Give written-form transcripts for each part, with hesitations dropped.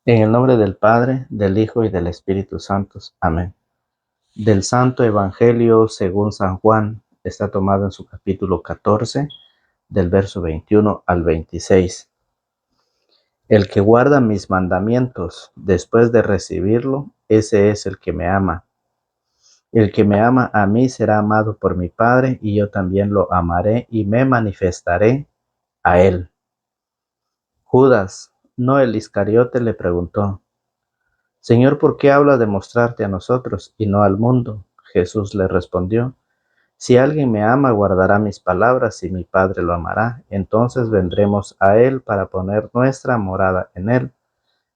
En el nombre del Padre, del Hijo y del Espíritu Santo. Amén. Del Santo Evangelio según San Juan, está tomado en su capítulo 14, del verso 21 al 26. El que guarda mis mandamientos después de recibirlo, ese es el que me ama. El que me ama a mí será amado por mi Padre, y yo también lo amaré y me manifestaré a él. Judas, no el Iscariote, le preguntó: Señor, ¿por qué hablas de mostrarte a nosotros y no al mundo? Jesús le respondió: Si alguien me ama, guardará mis palabras, y mi Padre lo amará. Entonces vendremos a él para poner nuestra morada en él.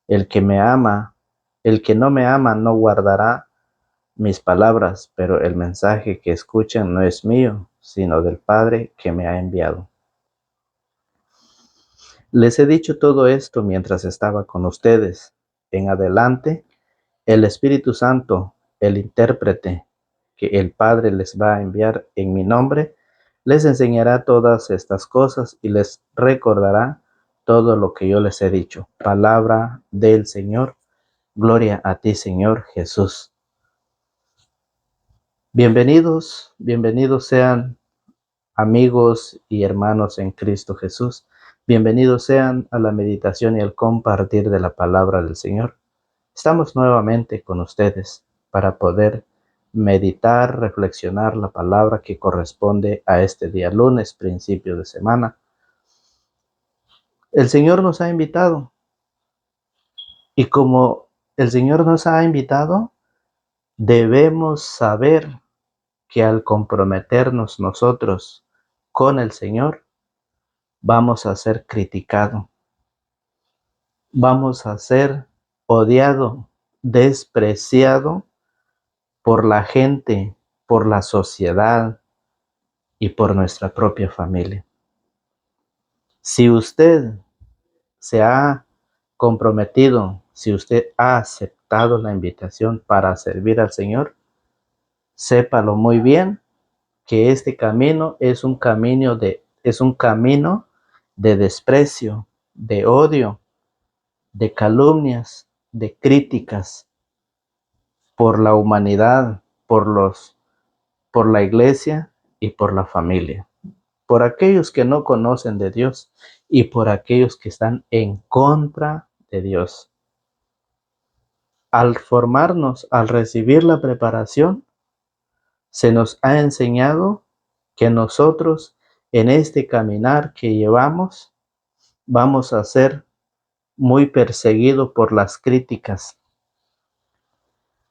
El que no me ama no guardará mis palabras, pero el mensaje que escuchan no es mío, sino del Padre que me ha enviado. Les he dicho todo esto mientras estaba con ustedes. En adelante, el Espíritu Santo, el intérprete que el Padre les va a enviar en mi nombre, les enseñará todas estas cosas y les recordará todo lo que yo les he dicho. Palabra del Señor. Gloria a ti, Señor Jesús. Bienvenidos sean, amigos y hermanos en Cristo Jesús. Bienvenidos sean a la meditación y al compartir de la palabra del Señor. Estamos nuevamente con ustedes para poder meditar, reflexionar la palabra que corresponde a este día lunes, principio de semana. El Señor nos ha invitado, y como el Señor nos ha invitado, debemos saber que al comprometernos nosotros con el Señor, vamos a ser criticados, vamos a ser odiado, despreciado por la gente, por la sociedad y por nuestra propia familia. Si usted se ha comprometido, si usted ha aceptado la invitación para servir al Señor, sépalo muy bien que este camino es un camino de desprecio, de odio, de calumnias, de críticas por la humanidad, por la iglesia y por la familia, por aquellos que no conocen de Dios y por aquellos que están en contra de Dios. Al formarnos, al recibir la preparación, se nos ha enseñado que nosotros en este caminar que llevamos vamos a ser muy perseguidos por las críticas.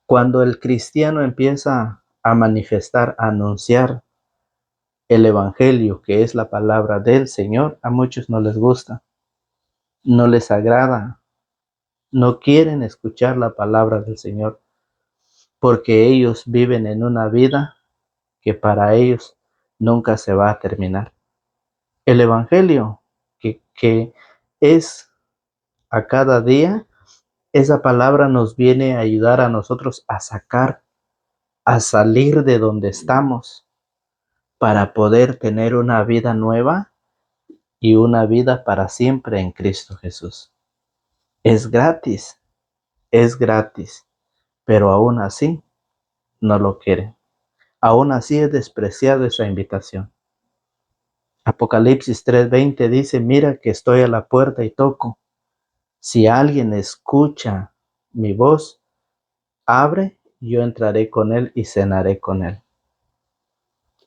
Cuando el cristiano empieza a manifestar, a anunciar el Evangelio, que es la palabra del Señor, a muchos no les gusta, no les agrada, no quieren escuchar la palabra del Señor, porque ellos viven en una vida que para ellos nunca se va a terminar. El Evangelio que es a cada día, esa palabra nos viene a ayudar a nosotros a salir de donde estamos para poder tener una vida nueva y una vida para siempre en Cristo Jesús. Es gratis, pero aún así no lo quieren. Aún así es despreciado esa invitación. Apocalipsis 3:20 dice: Mira que estoy a la puerta y toco. Si alguien escucha mi voz, abre, yo entraré con él y cenaré con él.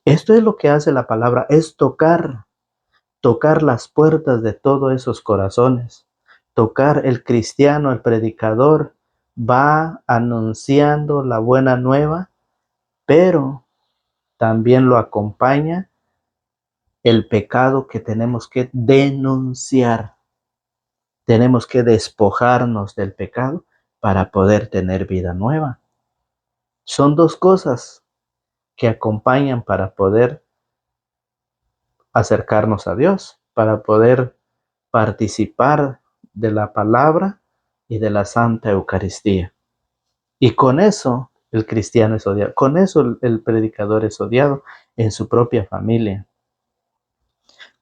Esto es lo que hace la palabra, es tocar las puertas de todos esos corazones. Tocar. El cristiano, el predicador, va anunciando la buena nueva, pero también lo acompaña el pecado que tenemos que denunciar. Tenemos que despojarnos del pecado para poder tener vida nueva. Son dos cosas que acompañan para poder acercarnos a Dios, para poder participar de la palabra y de la Santa Eucaristía. Y con eso el cristiano es odiado, con eso el predicador es odiado en su propia familia.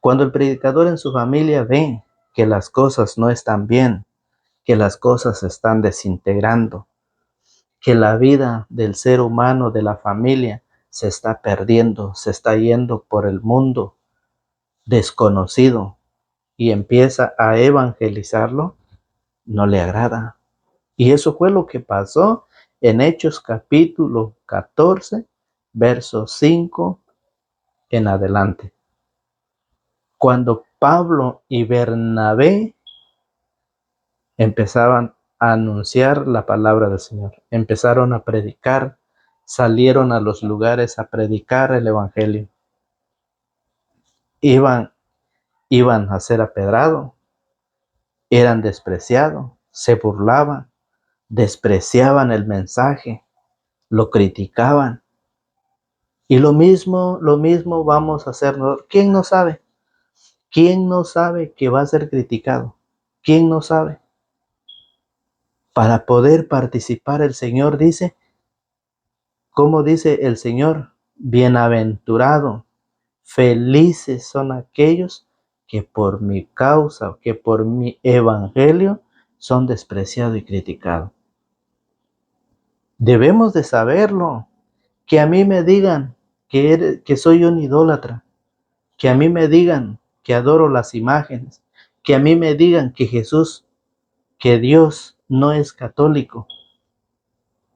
Cuando el predicador en su familia ve que las cosas no están bien, que las cosas se están desintegrando, que la vida del ser humano, de la familia, se está perdiendo, se está yendo por el mundo desconocido y empieza a evangelizarlo, no le agrada. Y eso fue lo que pasó en Hechos capítulo 14, verso 5 en adelante. Cuando Pablo y Bernabé empezaban a anunciar la palabra del Señor, empezaron a predicar, salieron a los lugares a predicar el evangelio. Iban a ser apedrados, eran despreciados, se burlaban, despreciaban el mensaje, lo criticaban. Y lo mismo vamos a hacer. ¿Quién no sabe? ¿Quién no sabe que va a ser criticado? ¿Quién no sabe? Para poder participar, el Señor dice, ¿cómo dice el Señor? Bienaventurado, felices son aquellos que por mi causa, que por mi evangelio son despreciados y criticados. Debemos de saberlo. Que a mí me digan que soy un idólatra, que a mí me digan que adoro las imágenes, que a mí me digan que Jesús, que Dios no es católico,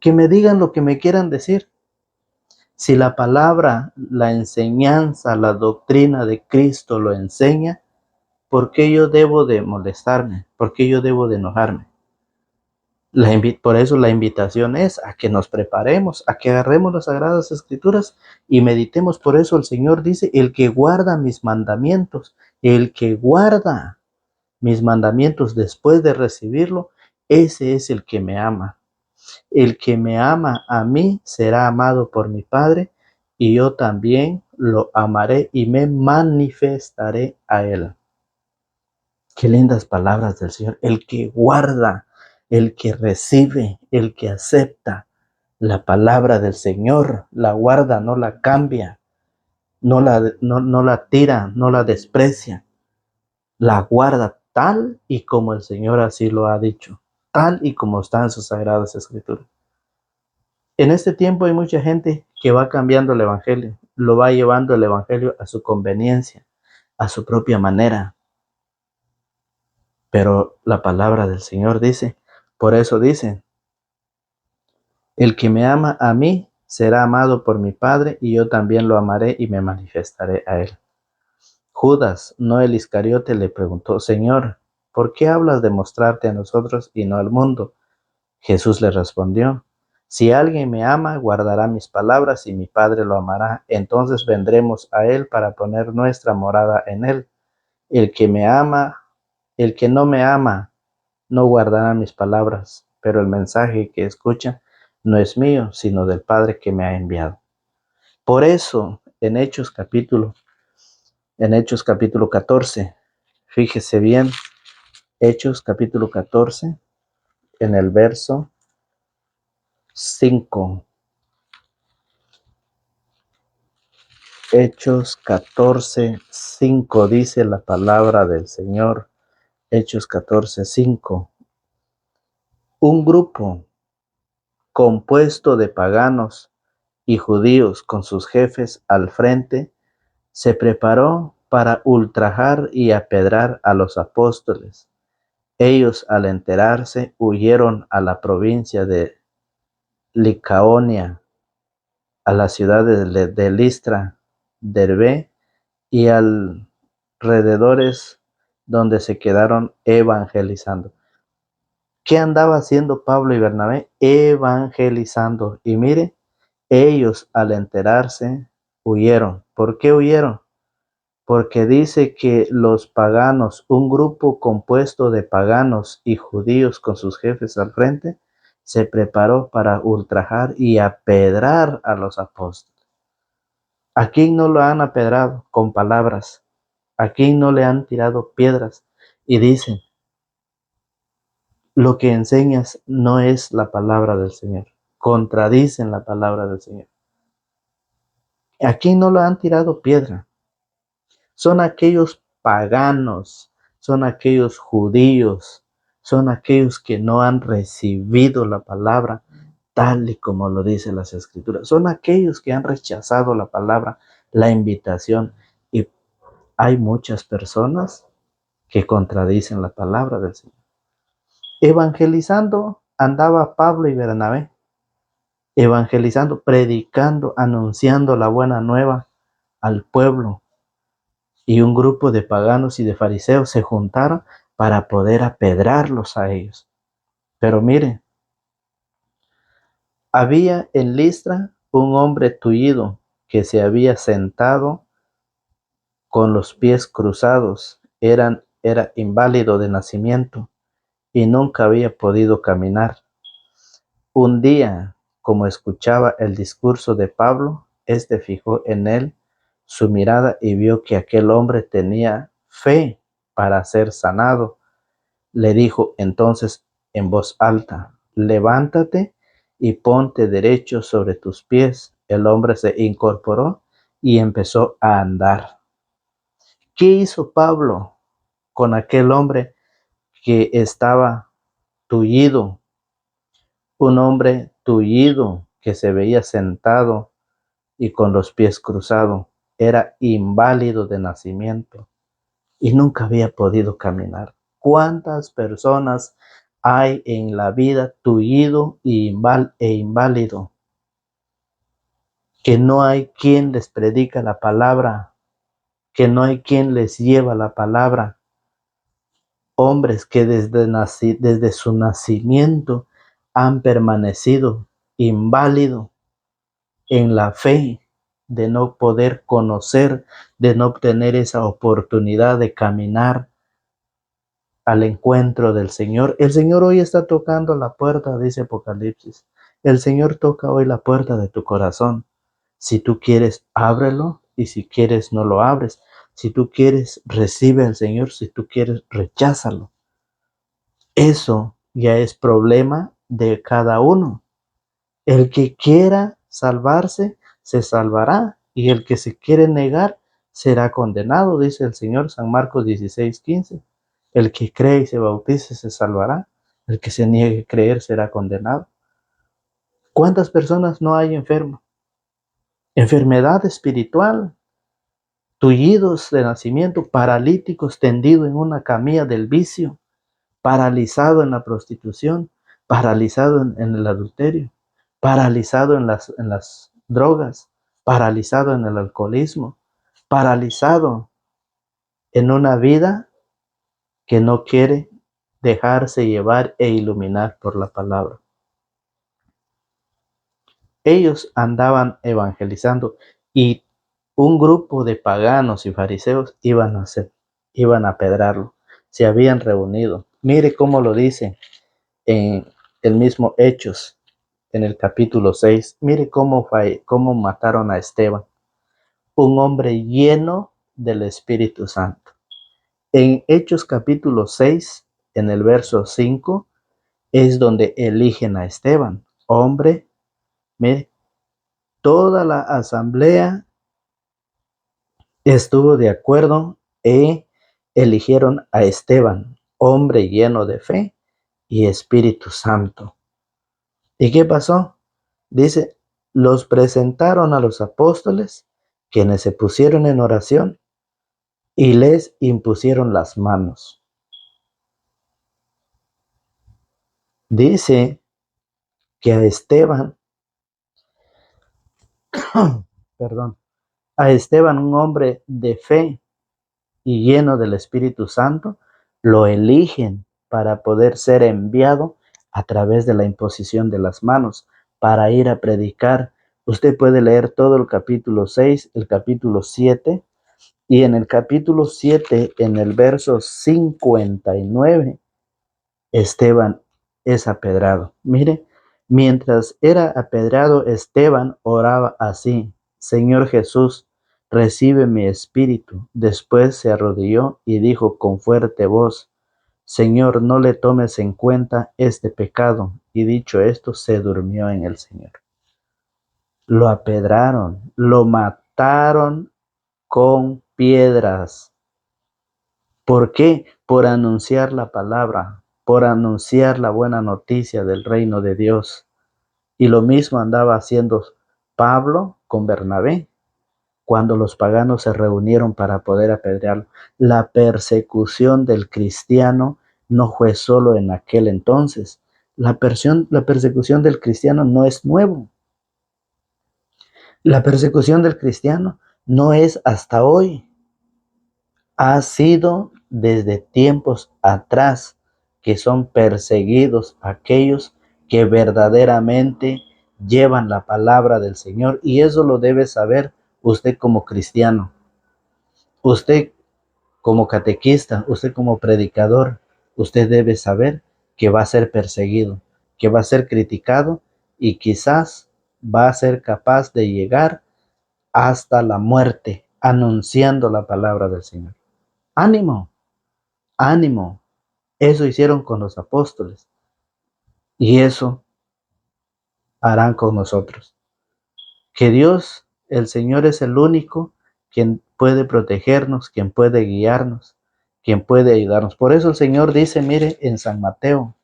que me digan lo que me quieran decir. Si la palabra, la enseñanza, la doctrina de Cristo lo enseña, ¿por qué yo debo de molestarme? ¿Por qué yo debo de enojarme? Por eso la invitación es a que nos preparemos, a que agarremos las Sagradas Escrituras y meditemos. Por eso el Señor dice, el que guarda mis mandamientos, el que guarda mis mandamientos después de recibirlo, ese es el que me ama. El que me ama a mí será amado por mi Padre, y yo también lo amaré y me manifestaré a él. Qué lindas palabras del Señor. El que guarda, el que recibe, el que acepta la palabra del Señor, la guarda, no la cambia, no la tira, no la desprecia. La guarda tal y como el Señor así lo ha dicho, tal y como está en sus sagradas escrituras. En este tiempo hay mucha gente que va cambiando el evangelio, lo va llevando el evangelio a su conveniencia, a su propia manera. Pero la palabra del Señor dice, por eso dice, el que me ama a mí será amado por mi Padre, y yo también lo amaré y me manifestaré a él. Judas, no el Iscariote, le preguntó, Señor, ¿por qué hablas de mostrarte a nosotros y no al mundo? Jesús le respondió, si alguien me ama, guardará mis palabras y mi Padre lo amará. Entonces vendremos a él para poner nuestra morada en él. El que me ama, el que no me ama, no guardará mis palabras, pero el mensaje que escucha no es mío, sino del Padre que me ha enviado. Por eso, en Hechos capítulo 14, fíjese bien, Hechos capítulo 14, en el verso 5. Hechos 14, 5 dice la palabra del Señor. Hechos 14, 5. Un grupo compuesto de paganos y judíos con sus jefes al frente se preparó para ultrajar y apedrar a los apóstoles. Ellos, al enterarse, huyeron a la provincia de Licaonia, a las ciudades de Listra, Derbe y alrededores, donde se quedaron evangelizando. ¿Qué andaba haciendo Pablo y Bernabé? Evangelizando. Y mire, ellos al enterarse huyeron. ¿Por qué huyeron? Porque dice que los paganos, un grupo compuesto de paganos y judíos con sus jefes al frente, se preparó para ultrajar y apedrar a los apóstoles. ¿A quién no lo han apedrado? Con palabras. ¿A quién no le han tirado piedras? Y dicen, lo que enseñas no es la palabra del Señor. Contradicen la palabra del Señor. ¿A quién no lo han tirado piedra? Son aquellos paganos, son aquellos judíos, son aquellos que no han recibido la palabra tal y como lo dicen las Escrituras. Son aquellos que han rechazado la palabra, la invitación. Y hay muchas personas que contradicen la palabra del Señor. Evangelizando andaba Pablo y Bernabé, evangelizando, predicando, anunciando la buena nueva al pueblo. Y un grupo de paganos y de fariseos se juntaron para poder apedrarlos a ellos. Pero mire, había en Listra un hombre tullido que se había sentado con los pies cruzados. Era inválido de nacimiento y nunca había podido caminar. Un día, como escuchaba el discurso de Pablo, éste fijó en él su mirada y vio que aquel hombre tenía fe para ser sanado. Le dijo entonces en voz alta: levántate y ponte derecho sobre tus pies. El hombre se incorporó y empezó a andar. ¿Qué hizo Pablo con aquel hombre que estaba tullido? Un hombre tullido que se veía sentado y con los pies cruzados. Era inválido de nacimiento y nunca había podido caminar. ¿Cuántas personas hay en la vida tullido e inválido? Que no hay quien les predica la palabra, que no hay quien les lleva la palabra. Hombres que desde su nacimiento han permanecido inválidos en la fe, de no poder conocer, de no obtener esa oportunidad de caminar al encuentro del Señor. El Señor hoy está tocando la puerta, dice Apocalipsis. El Señor toca hoy la puerta de tu corazón. Si tú quieres, ábrelo, y si quieres, no lo abres. Si tú quieres, recibe al Señor. Si tú quieres, recházalo. Eso ya es problema de cada uno. El que quiera salvarse, se salvará, y el que se quiere negar será condenado, dice el Señor, San Marcos 16:15. El que cree y se bautice se salvará, el que se niegue a creer será condenado. ¿Cuántas personas no hay enfermas? Enfermedad espiritual, tullidos de nacimiento, paralíticos tendidos en una camilla del vicio, paralizado en la prostitución, paralizado en el adulterio, paralizado en las drogas, paralizado en el alcoholismo, paralizado en una vida que no quiere dejarse llevar e iluminar por la palabra. Ellos andaban evangelizando y un grupo de paganos y fariseos iban a apedrearlo. Se habían reunido. Mire cómo lo dice en el mismo Hechos, en el capítulo 6. Mire cómo mataron a Esteban, un hombre lleno del Espíritu Santo. En Hechos capítulo 6, en el verso 5, es donde eligen a Esteban. Hombre, mire, toda la asamblea estuvo de acuerdo e eligieron a Esteban, hombre lleno de fe y Espíritu Santo. ¿Y qué pasó? Dice, los presentaron a los apóstoles, quienes se pusieron en oración y les impusieron las manos. Dice que a Esteban, perdón, a Esteban, un hombre de fe y lleno del Espíritu Santo, lo eligen para poder ser enviado a través de la imposición de las manos, para ir a predicar. Usted puede leer todo el capítulo 6, el capítulo 7, y en el capítulo 7, en el verso 59, Esteban es apedrado. Mire, mientras era apedrado, Esteban oraba así: Señor Jesús, recibe mi espíritu. Después se arrodilló y dijo con fuerte voz: Señor, no le tomes en cuenta este pecado. Y dicho esto, se durmió en el Señor. Lo apedraron, lo mataron con piedras. ¿Por qué? Por anunciar la palabra. por anunciar la buena noticia del reino de Dios. Y lo mismo andaba haciendo Pablo con Bernabé cuando los paganos se reunieron para poder apedrearlo. La persecución del cristiano no fue solo en aquel entonces. La persecución del cristiano no es nuevo. La persecución del cristiano no es hasta hoy. Ha sido desde tiempos atrás que son perseguidos aquellos que verdaderamente llevan la palabra del Señor, y eso lo debe saber usted como cristiano, usted como catequista, usted como predicador. Usted debe saber que va a ser perseguido, que va a ser criticado y quizás va a ser capaz de llegar hasta la muerte anunciando la palabra del Señor. Ánimo, ánimo. Eso hicieron con los apóstoles y eso harán con nosotros. Que Dios, el Señor, es el único quien puede protegernos, quien puede guiarnos, quien puede ayudarnos. Por eso el Señor dice, mire, en San Mateo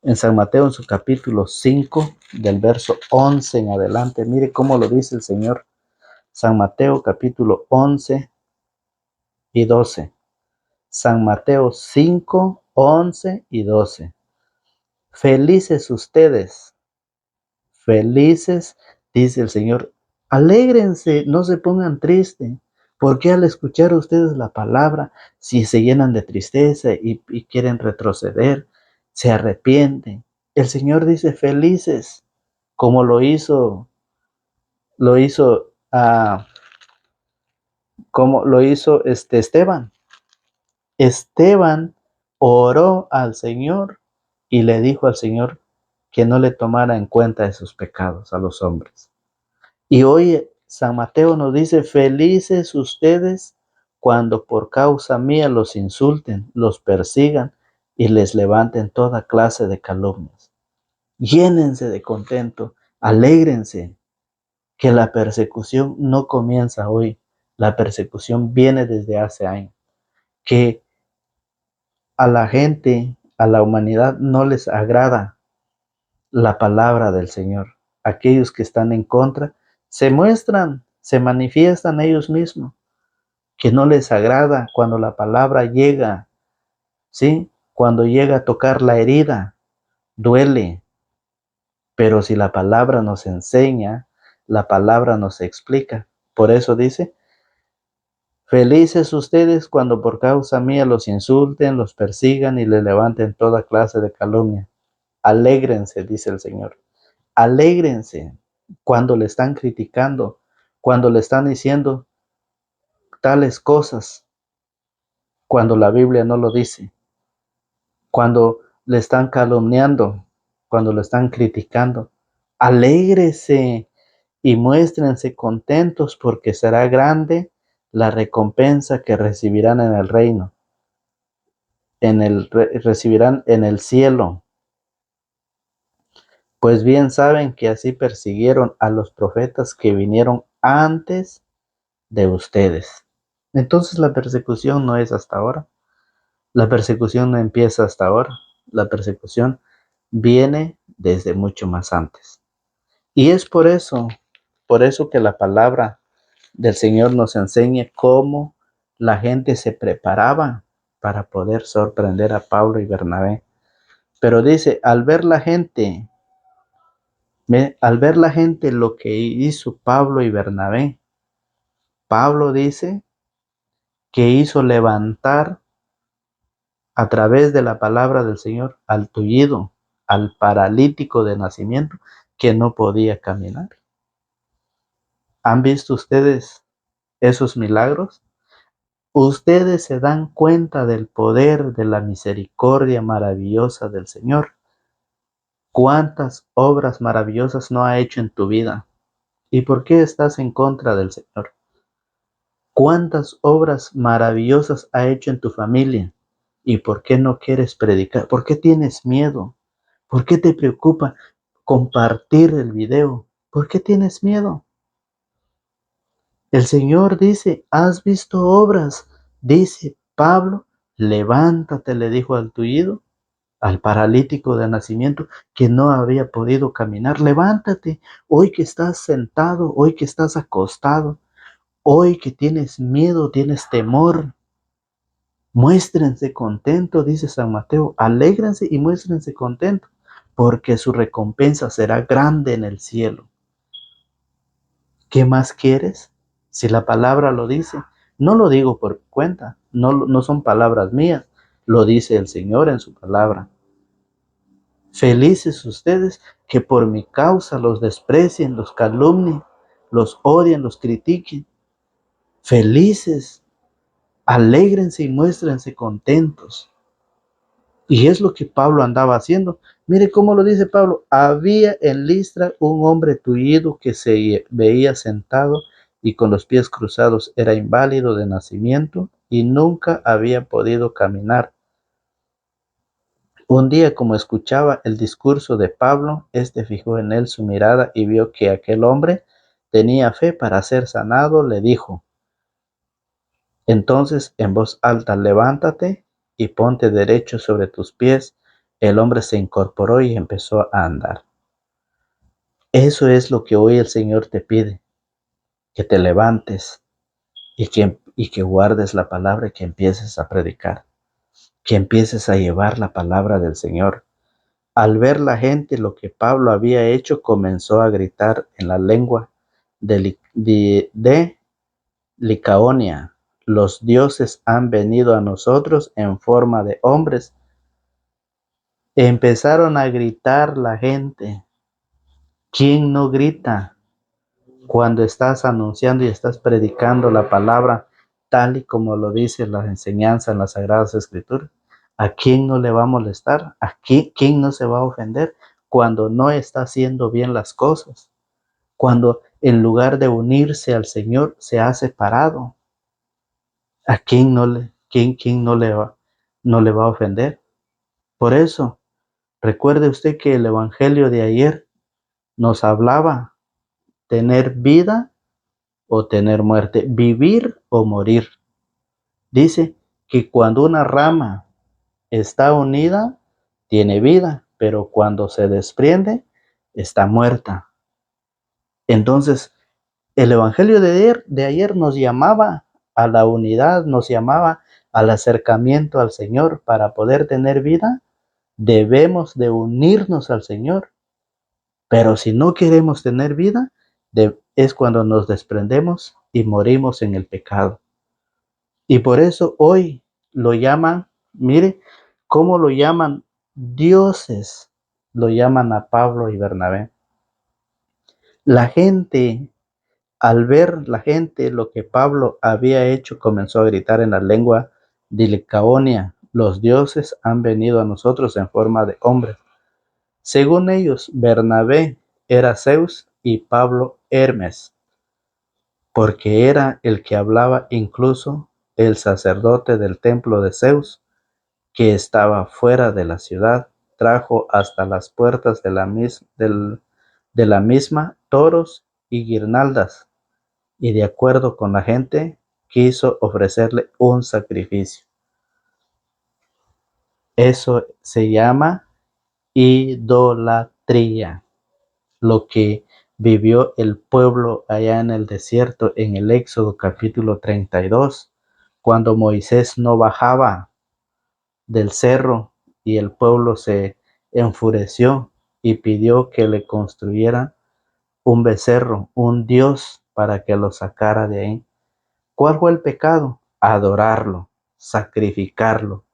en su capítulo 5, del verso 11 en adelante, mire cómo lo dice el Señor. San Mateo capítulo 11 y 12. San Mateo 5, 11 y 12. Felices ustedes, felices, dice el Señor. Alégrense, no se pongan tristes. Porque al escuchar ustedes la palabra, si se llenan de tristeza y quieren retroceder, se arrepienten? El Señor dice felices, como lo hizo, como lo hizo Esteban. Esteban oró al Señor y le dijo al Señor que no le tomara en cuenta de sus pecados a los hombres. Y hoy San Mateo nos dice, felices ustedes cuando por causa mía los insulten, los persigan y les levanten toda clase de calumnias. Llénense de contento, alégrense, que la persecución no comienza hoy, la persecución viene desde hace años, que a la gente, a la humanidad no les agrada la palabra del Señor. Aquellos que están en contra se muestran, se manifiestan ellos mismos, que no les agrada cuando la palabra llega, ¿sí? Cuando llega a tocar la herida, duele. Pero si la palabra nos enseña, la palabra nos explica. Por eso dice, felices ustedes cuando por causa mía los insulten, los persigan y les levanten toda clase de calumnia. Alégrense, dice el Señor. Alégrense cuando le están criticando, cuando le están diciendo tales cosas, cuando la Biblia no lo dice, cuando le están calumniando, cuando le están criticando. Alégrese y muéstrense contentos porque será grande la recompensa que recibirán en el reino, recibirán en el cielo. Pues bien saben que así persiguieron a los profetas que vinieron antes de ustedes. Entonces la persecución no es hasta ahora. La persecución no empieza hasta ahora. La persecución viene desde mucho más antes. Y es por eso que la palabra del Señor nos enseña cómo la gente se preparaba para poder sorprender a Pablo y Bernabé. Pero dice, al ver la gente lo que hizo Pablo y Bernabé, Pablo dice que hizo levantar a través de la palabra del Señor al tullido, al paralítico de nacimiento que no podía caminar. ¿Han visto ustedes esos milagros? Ustedes se dan cuenta del poder de la misericordia maravillosa del Señor. ¿Cuántas obras maravillosas no ha hecho en tu vida? ¿Y por qué estás en contra del Señor? ¿Cuántas obras maravillosas ha hecho en tu familia? ¿Y por qué no quieres predicar? ¿Por qué tienes miedo? ¿Por qué te preocupa compartir el video? ¿Por qué tienes miedo? El Señor dice, ¿has visto obras? Dice Pablo, levántate, le dijo al tullido, al paralítico de nacimiento que no había podido caminar. Levántate, hoy que estás sentado, hoy que estás acostado, hoy que tienes miedo, tienes temor. Muéstrense contentos, dice San Mateo, alégrense y muéstrense contentos, porque su recompensa será grande en el cielo. ¿Qué más quieres? Si la palabra lo dice, no lo digo por cuenta, no son palabras mías, lo dice el Señor en su palabra. Felices ustedes que por mi causa los desprecien, los calumnien, los odien, los critiquen. Felices, alégrense y muéstrense contentos. Y es lo que Pablo andaba haciendo. Mire cómo lo dice Pablo. Había en Listra un hombre tullido que se veía sentado y con los pies cruzados, era inválido de nacimiento y nunca había podido caminar. Un día, como escuchaba el discurso de Pablo, fijó en él su mirada y vio que aquel hombre tenía fe para ser sanado. Le dijo entonces en voz alta: levántate y ponte derecho sobre tus pies. El hombre se incorporó y empezó a andar. Eso es lo que hoy el Señor te pide, que te levantes y que guardes la palabra y que empieces a predicar, que empieces a llevar la palabra del Señor. Al ver la gente lo que Pablo había hecho, comenzó a gritar en la lengua de Licaonia: los dioses han venido a nosotros en forma de hombres. Empezaron a gritar la gente. ¿Quién no grita cuando estás anunciando y estás predicando la palabra tal y como lo dice la enseñanza en las Sagradas Escrituras? ¿A quién no le va a molestar? ¿Quién no se va a ofender cuando no está haciendo bien las cosas? Cuando en lugar de unirse al Señor se ha separado. ¿A quién no le va a ofender? Por eso, recuerde usted que el Evangelio de ayer nos hablaba tener vida o tener muerte, vivir o morir. Dice que cuando una rama está unida, tiene vida, pero cuando se desprende, está muerta. Entonces, el Evangelio de ayer nos llamaba a la unidad, nos llamaba al acercamiento al Señor. Para poder tener vida, debemos de unirnos al Señor. Pero si no queremos tener vida, es cuando nos desprendemos y morimos en el pecado. Y por eso hoy lo llaman, mire cómo lo llaman dioses, lo llaman a Pablo y Bernabé. La gente, al ver la gente lo que Pablo había hecho, comenzó a gritar en la lengua de Licaonia: los dioses han venido a nosotros en forma de hombres. Según ellos, Bernabé era Zeus y Pablo Hermes, porque era el que hablaba. Incluso el sacerdote del templo de Zeus, que estaba fuera de la ciudad, trajo hasta las puertas de la misma toros y guirnaldas, y de acuerdo con la gente, quiso ofrecerle un sacrificio. Eso se llama idolatría. Lo que vivió el pueblo allá en el desierto en el Éxodo capítulo 32, cuando Moisés no bajaba del cerro y el pueblo se enfureció y pidió que le construyeran un becerro, un dios, para que lo sacara de ahí. ¿Cuál fue el pecado? Adorarlo, sacrificarlo,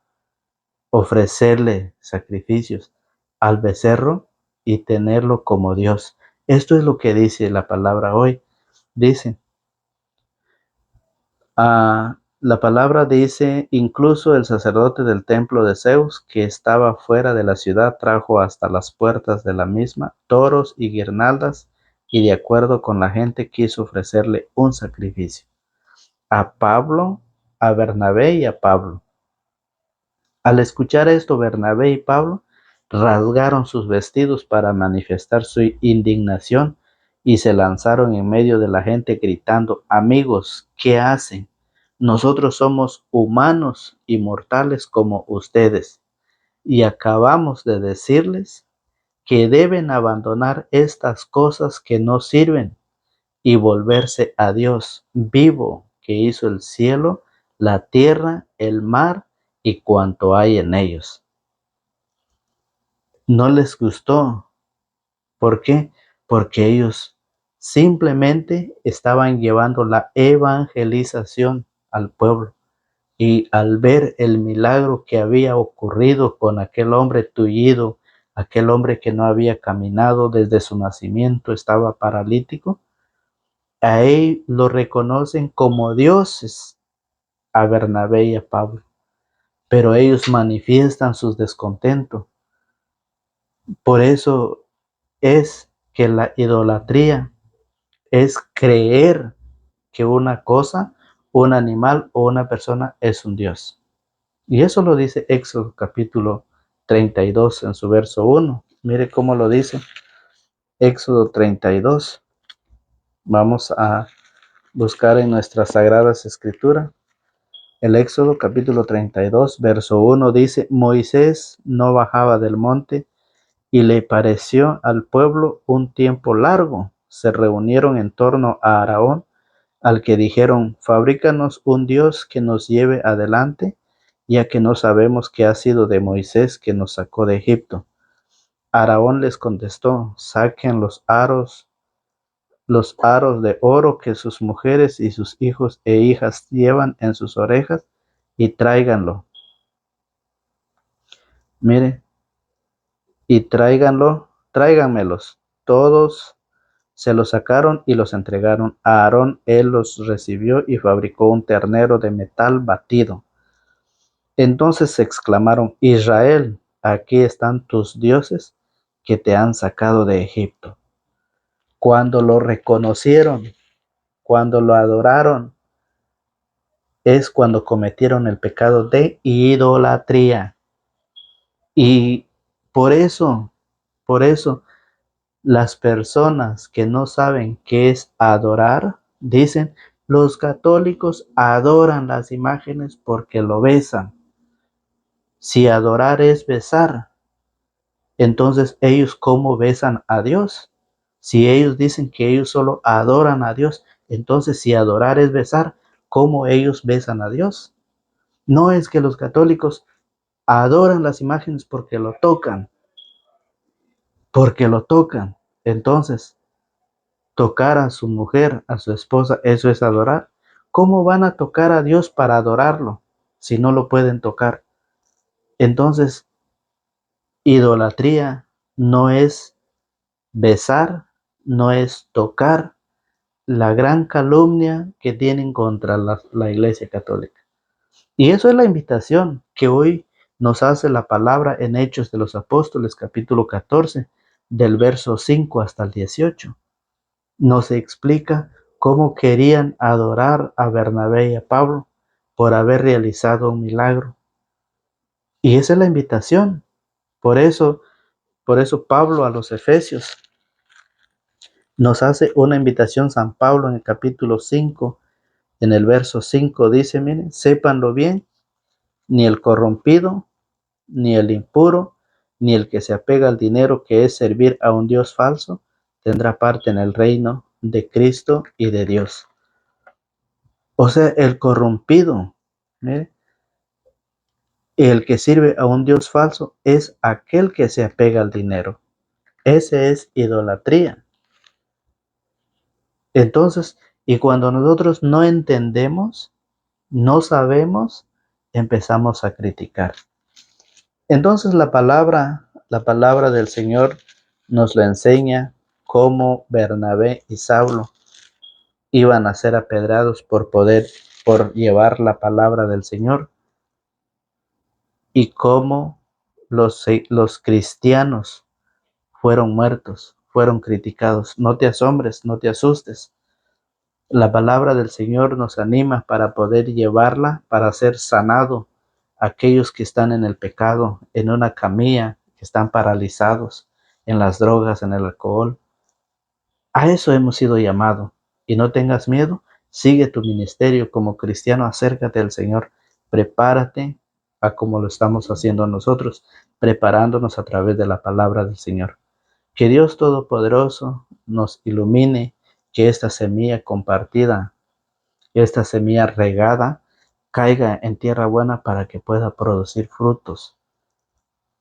ofrecerle sacrificios al becerro y tenerlo como Dios. Esto es lo que dice la palabra hoy. Dice, la palabra dice: incluso el sacerdote del templo de Zeus, que estaba fuera de la ciudad, trajo hasta las puertas de la misma toros y guirnaldas, y de acuerdo con la gente quiso ofrecerle un sacrificio. A Pablo, a Bernabé y a Pablo. Al escuchar esto, Bernabé y Pablo rasgaron sus vestidos para manifestar su indignación y se lanzaron en medio de la gente gritando: amigos, ¿qué hacen? Nosotros somos humanos y mortales como ustedes. y acabamos de decirles que deben abandonar estas cosas que no sirven y volverse a Dios vivo, que hizo el cielo, la tierra, el mar y cuanto hay en ellos. No les gustó. ¿Por qué? Porque ellos simplemente estaban llevando la evangelización al pueblo. Y al ver el milagro que había ocurrido con aquel hombre tullido, aquel hombre que no había caminado desde su nacimiento, estaba paralítico, a él lo reconocen como dioses, a Bernabé y a Pablo, pero ellos manifiestan su descontento. Por eso es que la idolatría es creer que una cosa, un animal o una persona es un dios. Y eso lo dice Éxodo capítulo 32 en su verso 1. Mire cómo lo dice Éxodo 32. Vamos a buscar en nuestras sagradas escrituras. El Éxodo capítulo 32, verso 1 dice: Moisés no bajaba del monte y le pareció al pueblo un tiempo largo. Se reunieron en torno a Aarón, al que dijeron: Fabrícanos un Dios que nos lleve adelante, ya que no sabemos qué ha sido de Moisés que nos sacó de Egipto. Aarón les contestó: Saquen los aros de oro que sus mujeres y sus hijos e hijas llevan en sus orejas y tráiganlo. Mire, y tráiganmelos. Todos se los sacaron y los entregaron a Aarón. Él los recibió y fabricó un ternero de metal batido. Entonces exclamaron: Israel, aquí están tus dioses que te han sacado de Egipto. Cuando lo reconocieron, cuando lo adoraron, es cuando cometieron el pecado de idolatría. Y por eso, las personas que no saben qué es adorar, dicen: los católicos adoran las imágenes porque lo besan. Si adorar es besar, entonces ellos ¿cómo besan a Dios? Si ellos dicen que ellos solo adoran a Dios, entonces si adorar es besar, ¿cómo ellos besan a Dios? No es que los católicos adoran las imágenes porque lo tocan, porque lo tocan. Entonces, tocar a su mujer, a su esposa, ¿eso es adorar? ¿Cómo van a tocar a Dios para adorarlo si no lo pueden tocar? Entonces, idolatría no es besar, no es tocar, la gran calumnia que tienen contra la Iglesia Católica. Y eso es la invitación que hoy nos hace la palabra en Hechos de los Apóstoles, capítulo 14, del verso 5 hasta el 18. Nos explica cómo querían adorar a Bernabé y a Pablo por haber realizado un milagro. Y esa es la invitación. Por eso Pablo a los Efesios nos hace una invitación. San Pablo en el capítulo 5, en el verso 5 dice: miren, sépanlo bien, ni el corrompido, ni el impuro, ni el que se apega al dinero, que es servir a un Dios falso, tendrá parte en el reino de Cristo y de Dios. O sea, el corrompido, ¿eh? El que sirve a un Dios falso es aquel que se apega al dinero. Ese es idolatría. Entonces, y cuando nosotros no entendemos, no sabemos, empezamos a criticar. Entonces la palabra del Señor nos la enseña cómo Bernabé y Saulo iban a ser apedreados por llevar la palabra del Señor, y cómo los cristianos fueron muertos, fueron criticados. No te asombres, no te asustes. La palabra del Señor nos anima para poder llevarla, para ser sanado aquellos que están en el pecado, en una camilla, que están paralizados, en las drogas, en el alcohol. A eso hemos sido llamados. Y no tengas miedo, sigue tu ministerio como cristiano, acércate al Señor, prepárate, a como lo estamos haciendo nosotros, preparándonos a través de la palabra del Señor. Que Dios Todopoderoso nos ilumine, que esta semilla compartida, esta semilla regada, caiga en tierra buena para que pueda producir frutos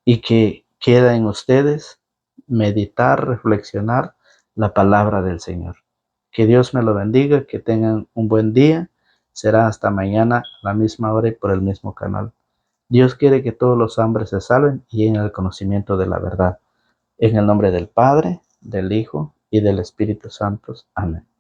y que queda en ustedes meditar, reflexionar la palabra del Señor. Que Dios me lo bendiga, que tengan un buen día. Será hasta mañana a la misma hora y por el mismo canal. Dios quiere que todos los hombres se salven y en el conocimiento de la verdad. En el nombre del Padre, del Hijo y del Espíritu Santo. Amén.